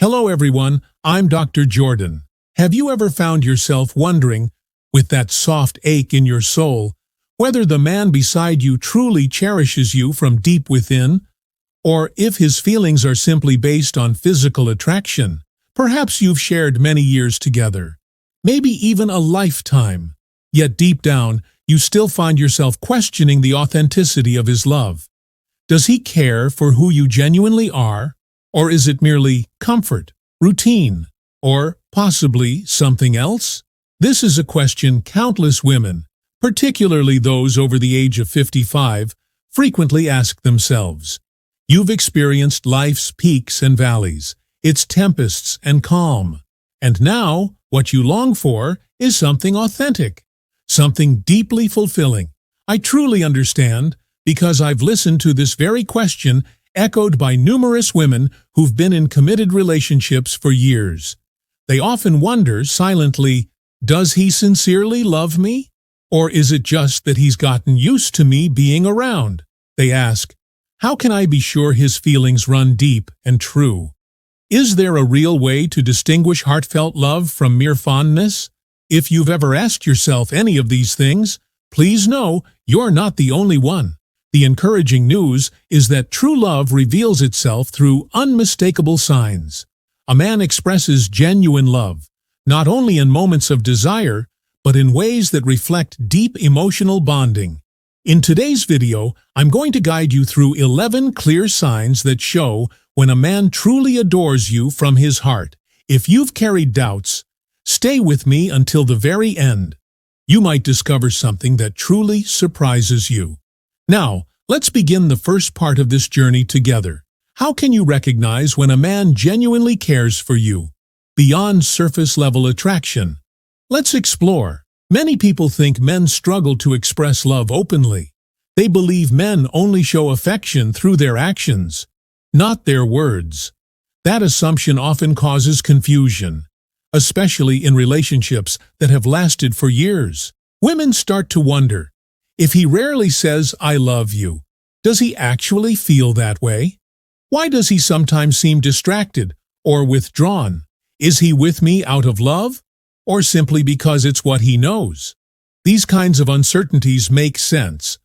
Hello everyone, I'm Dr. Jordan. Have you ever found yourself wondering, with that soft ache in your soul, whether the man beside you truly cherishes you from deep within, or if his feelings are simply based on physical attraction? Perhaps you've shared many years together, maybe even a lifetime, yet deep down you still find yourself questioning the authenticity of his love. Does he care for who you genuinely are? Or is it merely comfort, routine, or possibly something else? This is a question countless women, particularly those over the age of 55, frequently ask themselves. You've experienced life's peaks and valleys, its tempests and calm. And now, what you long for is something authentic, something deeply fulfilling. I truly understand, because I've listened to this very question echoed by numerous women who've been in committed relationships for years. They often wonder silently, does he sincerely love me? Or is it just that he's gotten used to me being around? They ask, how can I be sure his feelings run deep and true? Is there a real way to distinguish heartfelt love from mere fondness? If you've ever asked yourself any of these things, please know you're not the only one. The encouraging news is that true love reveals itself through unmistakable signs. A man expresses genuine love, not only in moments of desire, but in ways that reflect deep emotional bonding. In today's video, I'm going to guide you through 11 clear signs that show when a man truly adores you from his heart. If you've carried doubts, stay with me until the very end. You might discover something that truly surprises you. Now, let's begin the first part of this journey together. How can you recognize when a man genuinely cares for you, beyond surface-level attraction? Let's explore. Many people think men struggle to express love openly. They believe men only show affection through their actions, not their words. That assumption often causes confusion, especially in relationships that have lasted for years. Women start to wonder, if he rarely says, I love you, does he actually feel that way? Why does he sometimes seem distracted or withdrawn? Is he with me out of love, or simply because it's what he knows? These kinds of uncertainties make sense,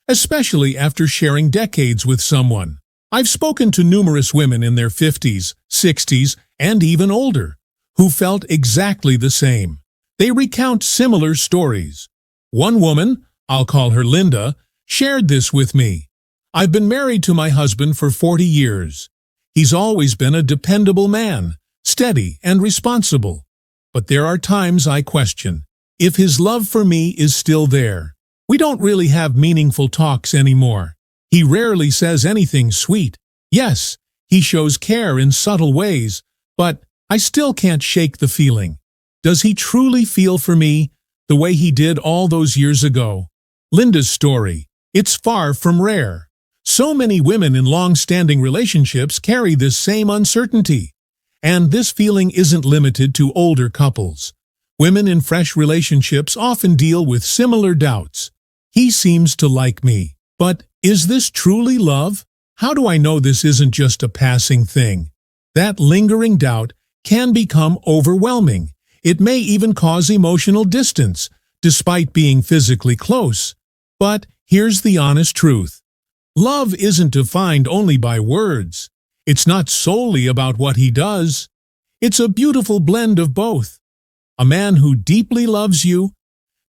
especially after sharing decades with someone. I've spoken to numerous women in their 50s, 60s, and even older, who felt exactly the same. They recount similar stories. One woman, I'll call her Linda, shared this with me. I've been married to my husband for 40 years. He's always been a dependable man, steady and responsible. But there are times I question if his love for me is still there. We don't really have meaningful talks anymore. He rarely says anything sweet. Yes, he shows care in subtle ways, but I still can't shake the feeling. Does he truly feel for me the way he did all those years ago? Linda's story. It's far from rare. So many women in long-standing relationships carry this same uncertainty. And this feeling isn't limited to older couples. Women in fresh relationships often deal with similar doubts. He seems to like me, but is this truly love? How do I know this isn't just a passing thing? That lingering doubt can become overwhelming. It may even cause emotional distance, despite being physically close. But here's the honest truth. Love isn't defined only by words. It's not solely about what he does. It's a beautiful blend of both. A man who deeply loves you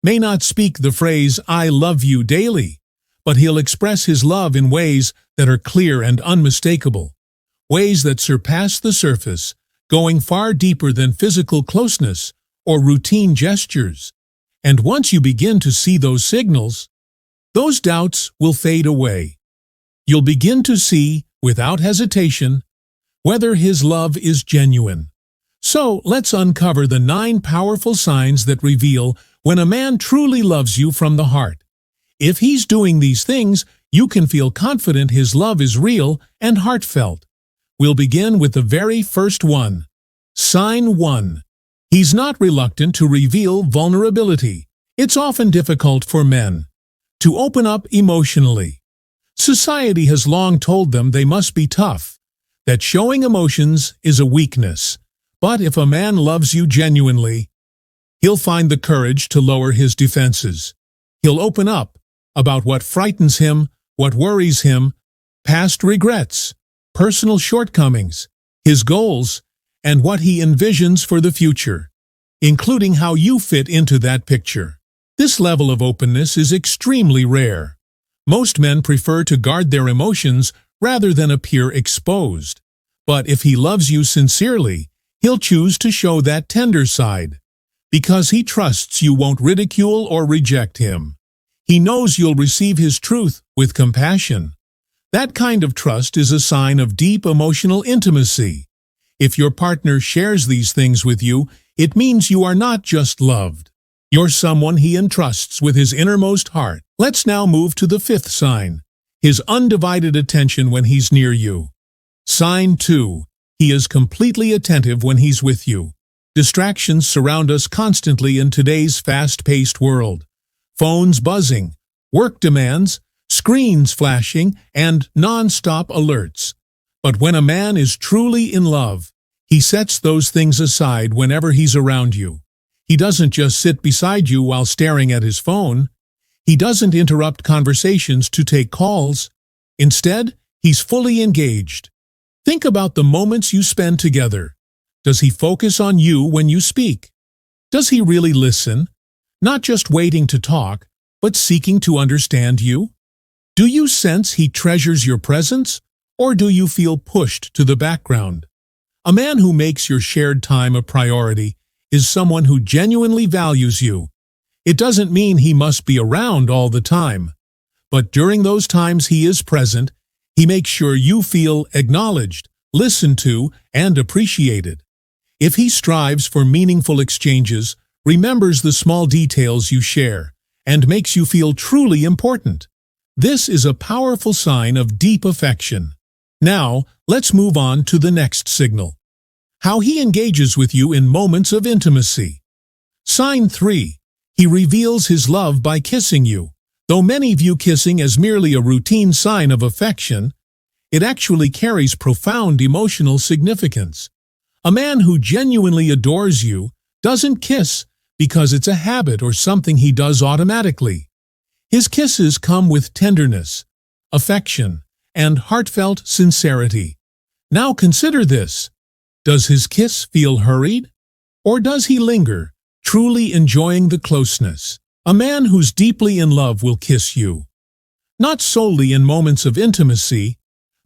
may not speak the phrase, I love you daily, but he'll express his love in ways that are clear and unmistakable, ways that surpass the surface, going far deeper than physical closeness or routine gestures. And once you begin to see those signals, those doubts will fade away. You'll begin to see, without hesitation, whether his love is genuine. So let's uncover the 9 powerful signs that reveal when a man truly loves you from the heart. If he's doing these things, you can feel confident his love is real and heartfelt. We'll begin with the very first one. Sign 1. He's not reluctant to reveal vulnerability. It's often difficult for men to open up emotionally. Society has long told them they must be tough. that showing emotions is a weakness. But if a man loves you genuinely, he'll find the courage to lower his defenses. He'll open up about what frightens him, what worries him, past regrets, personal shortcomings, his goals, and what he envisions for the future, including how you fit into that picture. This level of openness is extremely rare. Most men prefer to guard their emotions rather than appear exposed. But if he loves you sincerely, he'll choose to show that tender side, because he trusts you won't ridicule or reject him. He knows you'll receive his truth with compassion. That kind of trust is a sign of deep emotional intimacy. If your partner shares these things with you, it means you are not just loved. You're someone he entrusts with his innermost heart. Let's now move to the fifth sign, his undivided attention when he's near you. Sign 2. He is completely attentive when he's with you. Distractions surround us constantly in today's fast-paced world. Phones buzzing, work demands, screens flashing, and non-stop alerts. But when a man is truly in love, he sets those things aside whenever he's around you. He doesn't just sit beside you while staring at his phone. He doesn't interrupt conversations to take calls. Instead, he's fully engaged. Think about the moments you spend together. Does he focus on you when you speak? Does he really listen? Not just waiting to talk, but seeking to understand you? Do you sense he treasures your presence, or do you feel pushed to the background? A man who makes your shared time a priority is someone who genuinely values you. It doesn't mean he must be around all the time, but during those times he is present, he makes sure you feel acknowledged, listened to, and appreciated. If he strives for meaningful exchanges, remembers the small details you share, and makes you feel truly important, this is a powerful sign of deep affection. Now, let's move on to the next signal. How he engages with you in moments of intimacy. Sign 3. He reveals his love by kissing you. Though many view kissing as merely a routine sign of affection, it actually carries profound emotional significance. A man who genuinely adores you doesn't kiss because it's a habit or something he does automatically. His kisses come with tenderness, affection, and heartfelt sincerity. Now consider this. Does his kiss feel hurried? Or does he linger, truly enjoying the closeness? A man who's deeply in love will kiss you, not solely in moments of intimacy,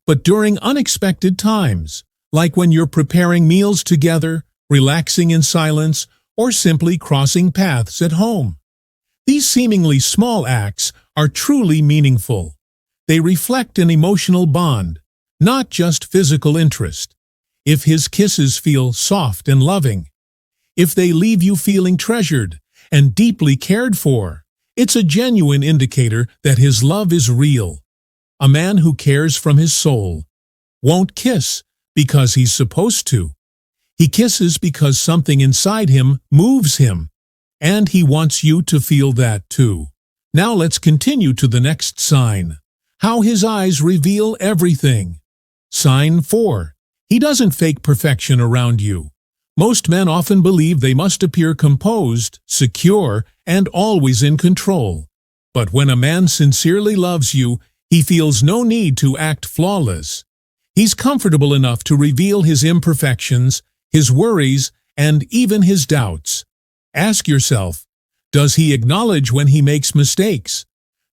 but during unexpected times, like when you're preparing meals together, relaxing in silence, or simply crossing paths at home. These seemingly small acts are truly meaningful. They reflect an emotional bond, not just physical interest. If his kisses feel soft and loving, if they leave you feeling treasured and deeply cared for, it's a genuine indicator that his love is real. A man who cares from his soul won't kiss because he's supposed to. He kisses because something inside him moves him, and he wants you to feel that too. Now let's continue to the next sign. How his eyes reveal everything. Sign 4. He doesn't fake perfection around you. Most men often believe they must appear composed, secure, and always in control. But when a man sincerely loves you, he feels no need to act flawless. He's comfortable enough to reveal his imperfections, his worries, and even his doubts. Ask yourself, does he acknowledge when he makes mistakes?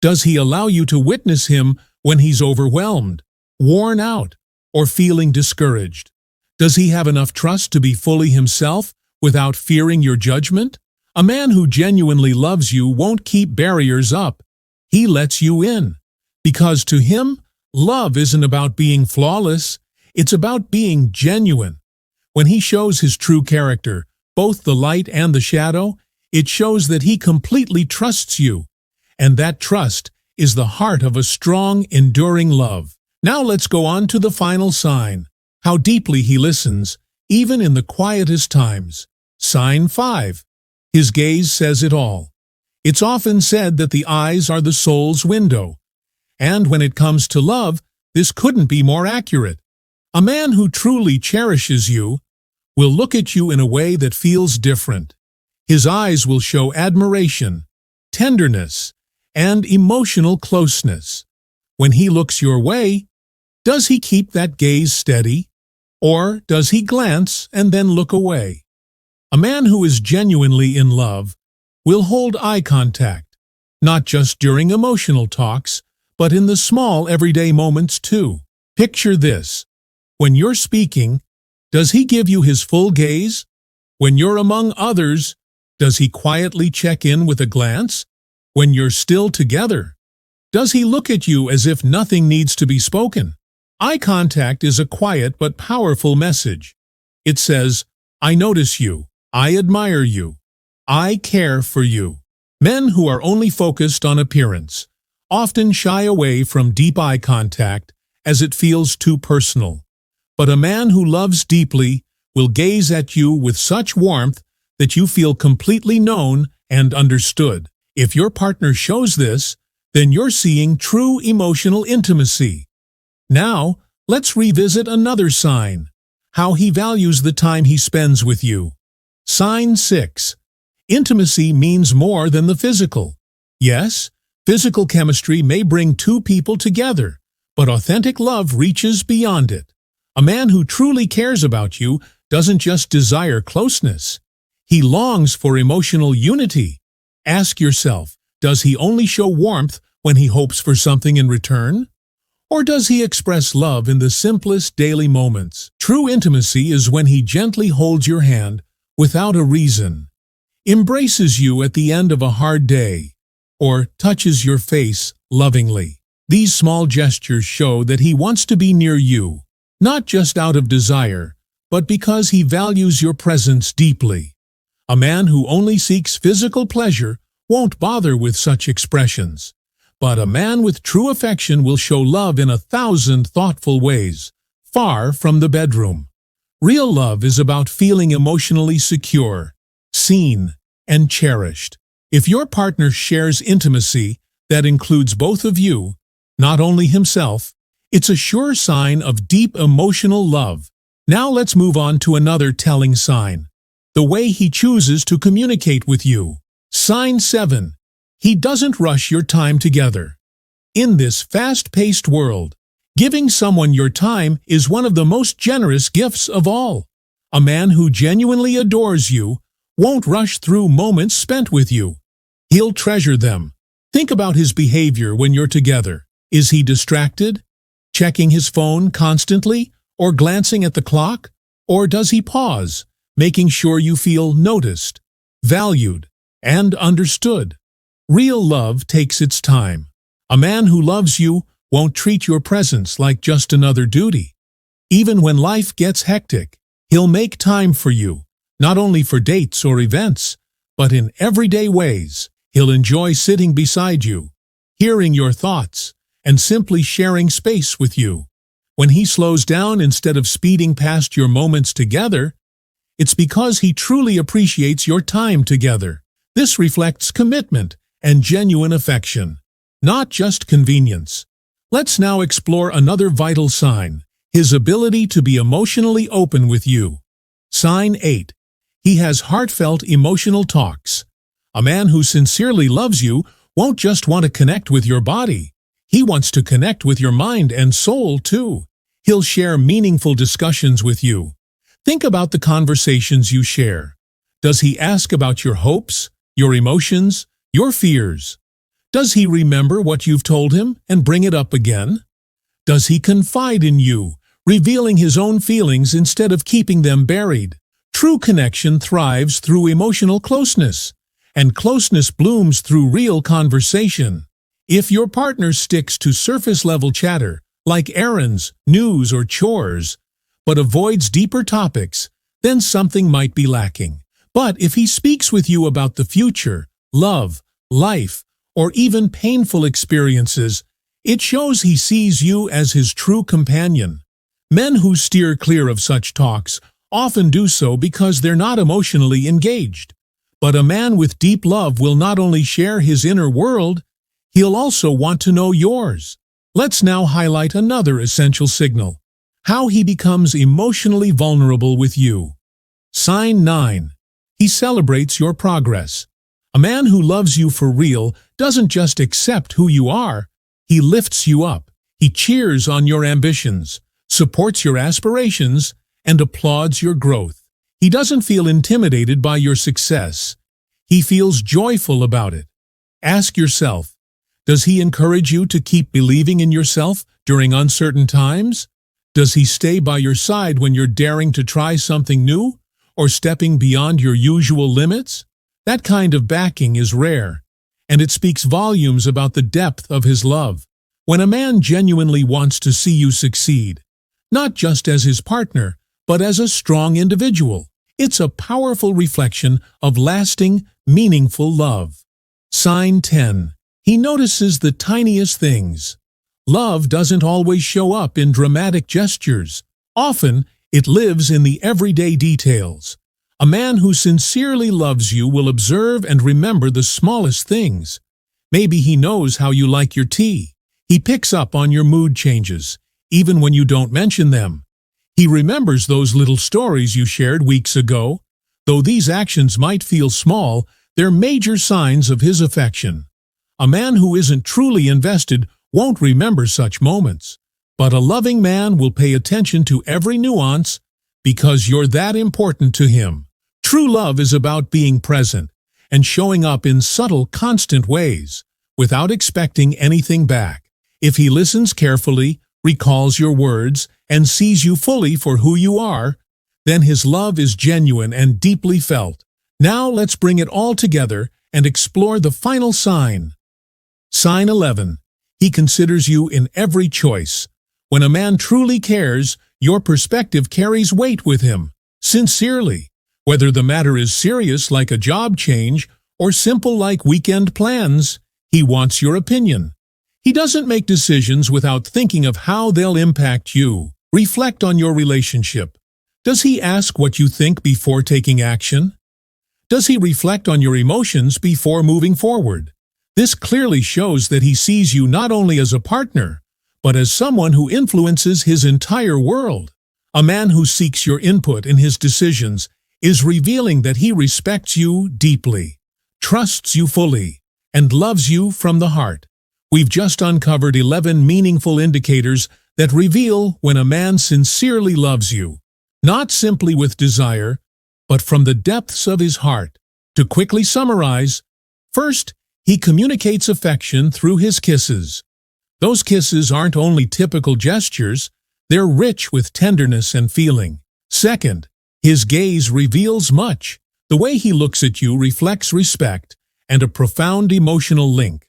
Does he allow you to witness him when he's overwhelmed, worn out, or feeling discouraged? Does he have enough trust to be fully himself without fearing your judgment? A man who genuinely loves you won't keep barriers up. He lets you in. Because to him, love isn't about being flawless, it's about being genuine. When he shows his true character, both the light and the shadow, it shows that he completely trusts you. And that trust is the heart of a strong, enduring love. Now let's go on to the final sign. How deeply he listens, even in the quietest times. Sign 5. His gaze says it all. It's often said that the eyes are the soul's window. And when it comes to love, this couldn't be more accurate. A man who truly cherishes you will look at you in a way that feels different. His eyes will show admiration, tenderness, and emotional closeness. When he looks your way, does he keep that gaze steady, or does he glance and then look away? A man who is genuinely in love will hold eye contact, not just during emotional talks, but in the small everyday moments too. Picture this. When you're speaking, does he give you his full gaze? When you're among others, does he quietly check in with a glance? When you're still together, does he look at you as if nothing needs to be spoken? Eye contact is a quiet but powerful message. It says, I notice you, I admire you, I care for you. Men who are only focused on appearance often shy away from deep eye contact as it feels too personal. But a man who loves deeply will gaze at you with such warmth that you feel completely known and understood. If your partner shows this, then you're seeing true emotional intimacy. Now, let's revisit another sign: how he values the time he spends with you. Sign 6. Intimacy means more than the physical. Yes, physical chemistry may bring two people together, but authentic love reaches beyond it. A man who truly cares about you doesn't just desire closeness. He longs for emotional unity. Ask yourself, does he only show warmth when he hopes for something in return? Or does he express love in the simplest daily moments? True intimacy is when he gently holds your hand without a reason, embraces you at the end of a hard day, or touches your face lovingly. These small gestures show that he wants to be near you, not just out of desire, but because he values your presence deeply. A man who only seeks physical pleasure won't bother with such expressions. But a man with true affection will show love in 1,000 thoughtful ways, far from the bedroom. Real love is about feeling emotionally secure, seen, and cherished. If your partner shares intimacy that includes both of you, not only himself, it's a sure sign of deep emotional love. Now let's move on to another telling sign: the way he chooses to communicate with you. Sign 7. He doesn't rush your time together. In this fast-paced world, giving someone your time is one of the most generous gifts of all. A man who genuinely adores you won't rush through moments spent with you. He'll treasure them. Think about his behavior when you're together. Is he distracted, checking his phone constantly, or glancing at the clock? Or does he pause, making sure you feel noticed, valued, and understood? Real love takes its time. A man who loves you won't treat your presence like just another duty. Even when life gets hectic, he'll make time for you, not only for dates or events, but in everyday ways. He'll enjoy sitting beside you, hearing your thoughts, and simply sharing space with you. When he slows down instead of speeding past your moments together, it's because he truly appreciates your time together. This reflects commitment and genuine affection, not just convenience. Let's now explore another vital sign: his ability to be emotionally open with you. Sign 8. He has heartfelt emotional talks. A man who sincerely loves you won't just want to connect with your body. He wants to connect with your mind and soul too. He'll share meaningful discussions with you. Think about the conversations you share. Does he ask about your hopes, your emotions, your fears? Does he remember what you've told him and bring it up again? Does he confide in you, revealing his own feelings instead of keeping them buried? True connection thrives through emotional closeness, and closeness blooms through real conversation. If your partner sticks to surface-level chatter, like errands, news, or chores, but avoids deeper topics, then something might be lacking. But if he speaks with you about the future, love, life, or even painful experiences, it shows he sees you as his true companion. Men who steer clear of such talks often do so because they're not emotionally engaged. But a man with deep love will not only share his inner world, he'll also want to know yours. Let's now highlight another essential signal: how he becomes emotionally vulnerable with you. Sign 9. He celebrates your progress. A man who loves you for real doesn't just accept who you are, he lifts you up. He cheers on your ambitions, supports your aspirations, and applauds your growth. He doesn't feel intimidated by your success. He feels joyful about it. Ask yourself, does he encourage you to keep believing in yourself during uncertain times? Does he stay by your side when you're daring to try something new or stepping beyond your usual limits? That kind of backing is rare, and it speaks volumes about the depth of his love. When a man genuinely wants to see you succeed, not just as his partner, but as a strong individual, it's a powerful reflection of lasting, meaningful love. Sign 10. He notices the tiniest things. Love doesn't always show up in dramatic gestures. Often, it lives in the everyday details. A man who sincerely loves you will observe and remember the smallest things. Maybe he knows how you like your tea. He picks up on your mood changes, even when you don't mention them. He remembers those little stories you shared weeks ago. Though these actions might feel small, they're major signs of his affection. A man who isn't truly invested won't remember such moments, but a loving man will pay attention to every nuance because you're that important to him. True love is about being present and showing up in subtle, constant ways without expecting anything back. If he listens carefully, recalls your words, and sees you fully for who you are, then his love is genuine and deeply felt. Now let's bring it all together and explore the final sign. Sign 11. He considers you in every choice. When a man truly cares, your perspective carries weight with him. Sincerely. Whether the matter is serious like a job change or simple like weekend plans, he wants your opinion. He doesn't make decisions without thinking of how they'll impact you. Reflect on your relationship. Does he ask what you think before taking action? Does he reflect on your emotions before moving forward? This clearly shows that he sees you not only as a partner, but as someone who influences his entire world. A man who seeks your input in his decisions is revealing that he respects you deeply, trusts you fully, and loves you from the heart. We've just uncovered 11 meaningful indicators that reveal when a man sincerely loves you, not simply with desire, but from the depths of his heart. To quickly summarize, first, he communicates affection through his kisses. Those kisses aren't only typical gestures, they're rich with tenderness and feeling. Second, his gaze reveals much. The way he looks at you reflects respect and a profound emotional link.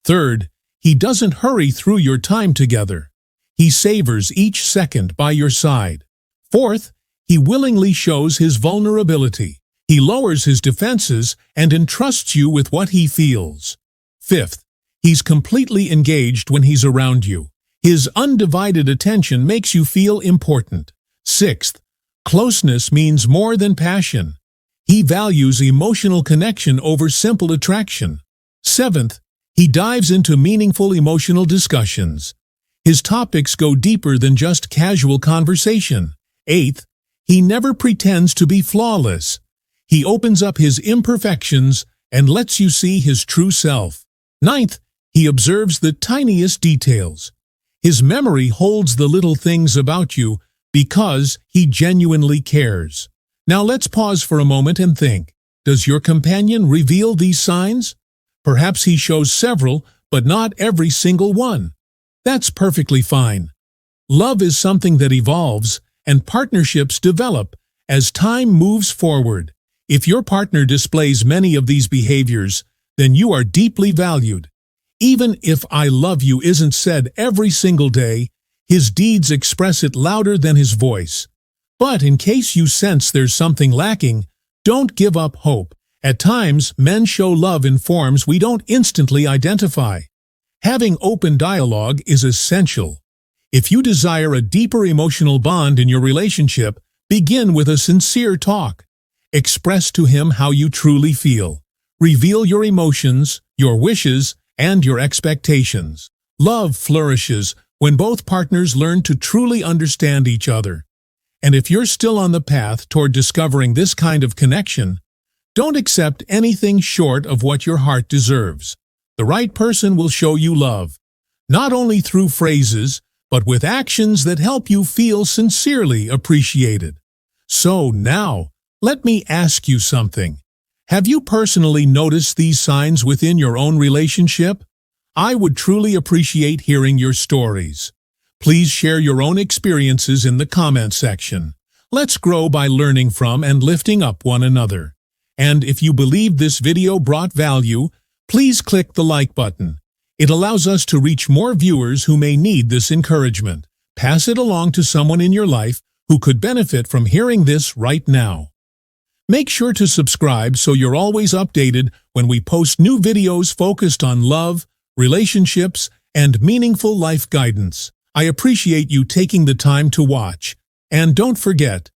Third, he doesn't hurry through your time together. He savors each second by your side. Fourth, he willingly shows his vulnerability. He lowers his defenses and entrusts you with what he feels. Fifth, he's completely engaged when he's around you. His undivided attention makes you feel important. Sixth, closeness means more than passion. He values emotional connection over simple attraction. Seventh, he dives into meaningful emotional discussions. His topics go deeper than just casual conversation. Eighth, he never pretends to be flawless. He opens up his imperfections and lets you see his true self. Ninth, he observes the tiniest details. His memory holds the little things about you because he genuinely cares. Now let's pause for a moment and think. Does your companion reveal these signs? Perhaps he shows several, but not every single one. That's perfectly fine. Love is something that evolves, and partnerships develop as time moves forward. If your partner displays many of these behaviors, then you are deeply valued. Even if "I love you" isn't said every single day, his deeds express it louder than his voice. But in case you sense there's something lacking, don't give up hope. At times, men show love in forms we don't instantly identify. Having open dialogue is essential. If you desire a deeper emotional bond in your relationship, begin with a sincere talk. Express to him how you truly feel. Reveal your emotions, your wishes, and your expectations. Love flourishes when both partners learn to truly understand each other. And if you're still on the path toward discovering this kind of connection, don't accept anything short of what your heart deserves. The right person will show you love, not only through phrases, but with actions that help you feel sincerely appreciated. So now, let me ask you something. Have you personally noticed these signs within your own relationship? I would truly appreciate hearing your stories. Please share your own experiences in the comment section. Let's grow by learning from and lifting up one another. And if you believe this video brought value, please click the like button. It allows us to reach more viewers who may need this encouragement. Pass it along to someone in your life who could benefit from hearing this right now. Make sure to subscribe so you're always updated when we post new videos focused on love, relationships, and meaningful life guidance. I appreciate you taking the time to watch. And don't forget,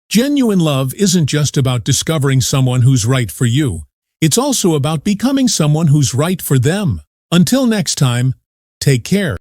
genuine love isn't just about discovering someone who's right for you. It's also about becoming someone who's right for them. Until next time, take care.